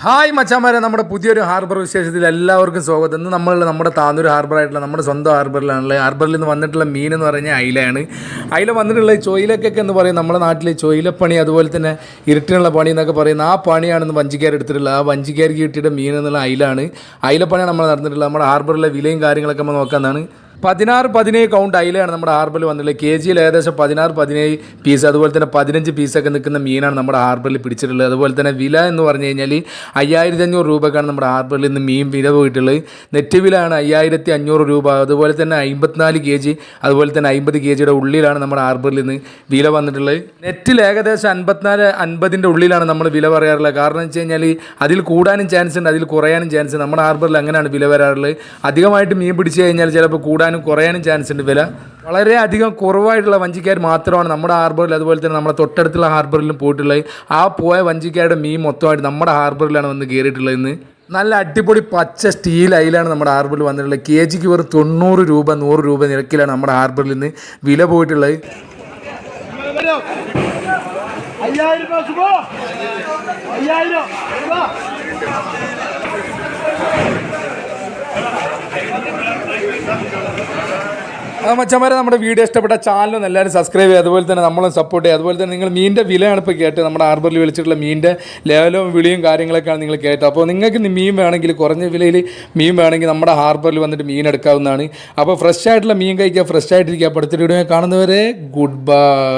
Hi മച്ചാമാരെ, നമ്മുടെ പുതിയൊരു ഹാർബർ വിശേഷത്തിൽ എല്ലാവർക്കും സ്വാഗതം. ഇന്ന് നമ്മുടെ താനൂർ ഹാർബറായിട്ടുള്ള നമ്മുടെ സ്വന്തം ഹാർബറിലാണുള്ളത്. ഹാർബറിൽ നിന്ന് വന്നിട്ടുള്ള മീൻ എന്ന് പറഞ്ഞാൽ അയിലയാണ്. അയില വന്നിട്ടുള്ള ചൊയിലക്കൊക്കെ എന്ന് പറയും നമ്മുടെ നാട്ടിൽ ചൊയിലപ്പണി, അതുപോലെ തന്നെ ഇരുട്ടിനുള്ള പണി എന്നൊക്കെ പറയുന്ന ആ പണിയാണെന്ന് വഞ്ചിക്കാർ എടുത്തിട്ടുള്ളത്. ആ വഞ്ചിക്കാർക്ക് കിട്ടിയിട്ട് മീൻ എന്നുള്ള അയിലാണ്. അയിലപ്പണിയാണ് നമ്മൾ നടന്നിട്ടുള്ളത്. നമ്മുടെ ഹാർബറിലെ വിലയും കാര്യങ്ങളൊക്കെ നമ്മൾ നോക്കാമെന്നാണ്. 16-17 കൗണ്ട് അയിലയാണ് നമ്മുടെ ഹാർബറിൽ വന്നിട്ടുള്ളത്. കെ ജിയിൽ ഏകദേശം 16-17 പീസ്, അതുപോലെ തന്നെ 15 പീസൊക്കെ നിൽക്കുന്ന മീനാണ് നമ്മുടെ ഹാർബറിൽ പിടിച്ചിട്ടുള്ളത്. അതുപോലെ തന്നെ വില എന്ന് പറഞ്ഞു കഴിഞ്ഞാൽ 5500 രൂപക്കാണ് നമ്മുടെ ഹാർബറിൽ നിന്ന് മീൻ വില പോയിട്ടുള്ളത്. നെറ്റ് വിലയാണ് 5500 രൂപ. അതുപോലെ തന്നെ 54 കെ ജി, അതുപോലെ തന്നെ 50 കെ ജിയുടെ ഉള്ളിലാണ് നമ്മുടെ ഹാർബറിൽ നിന്ന് വില വന്നിട്ടുള്ളത്. നെറ്റിൽ ഏകദേശം 54-50ൻ്റെ ഉള്ളിലാണ് നമ്മൾ വില പറയാറുള്ളത്. കാരണം എന്ന് വെച്ച് കഴിഞ്ഞാൽ അതിൽ കൂടാനും ചാൻസ് ഉണ്ട്, അതിൽ കുറയാനും ചാൻസ് ഉണ്ട്. നമ്മുടെ ഹാർബറിൽ അങ്ങനെയാണ് വില വരാറുള്ളത്. അധികമായിട്ട് മീൻ പിടിച്ച് കഴിഞ്ഞാൽ ചിലപ്പോൾ കൂടാനും കുറയാനും ചാൻസ് ഉണ്ട് വില. വളരെ അധികം കുറവായിട്ടുള്ള വഞ്ചിക്കാർ മാത്രമാണ് നമ്മുടെ ഹാർബറിൽ, അതുപോലെ തന്നെ നമ്മുടെ തൊട്ടടുത്തുള്ള ഹാർബറിലും പോയിട്ടുള്ളത്. ആ പോയ വഞ്ചിക്കാരുടെ മീൻ മൊത്തമായിട്ട് നമ്മുടെ ഹാർബറിലാണ് വന്ന് കയറിയിട്ടുള്ളത്. ഇന്ന് നല്ല അടിപൊളി പച്ച സ്റ്റീൽ അയിലാണ് നമ്മുടെ ഹാർബറിൽ വന്നിട്ടുള്ളത്. കെ ജിക്ക് വെറും 90 രൂപ 100 രൂപ നിരക്കിലാണ് നമ്മുടെ ഹാർബറിൽ നിന്ന് വില പോയിട്ടുള്ളത്. മച്ചന്മാരെ, നമ്മുടെ വീഡിയോ ഇഷ്ടപ്പെട്ട ചാനലൊന്നും എല്ലാവരും സബ്സ്ക്രൈബ് ചെയ്യുക, അതുപോലെ തന്നെ നമ്മളെ സപ്പോർട്ട് ചെയ്യുക. അതുപോലെ തന്നെ നിങ്ങൾ മീനിൻ്റെ വിലയാണ് ഇപ്പോൾ കേട്ടത്. നമ്മുടെ ഹാർബറിൽ വിളിച്ചിട്ടുള്ള മീനിൻ്റെ ലെവലും വിളിയും കാര്യങ്ങളൊക്കെയാണ് നിങ്ങൾ കേട്ടത്. അപ്പോൾ നിങ്ങൾക്ക് മീൻ വേണമെങ്കിൽ, കുറഞ്ഞ വിലയിൽ മീൻ വേണമെങ്കിൽ നമ്മുടെ ഹാർബറിൽ വന്നിട്ട് മീൻ എടുക്കാവുന്നതാണ്. അപ്പോൾ ഫ്രഷ് ആയിട്ടുള്ള മീൻ കഴിക്കുക, ഫ്രഷ് ആയിട്ടിരിക്കുക. അടുത്ത വീഡിയോ കാണുന്നവരെ ഗുഡ് ബൈ.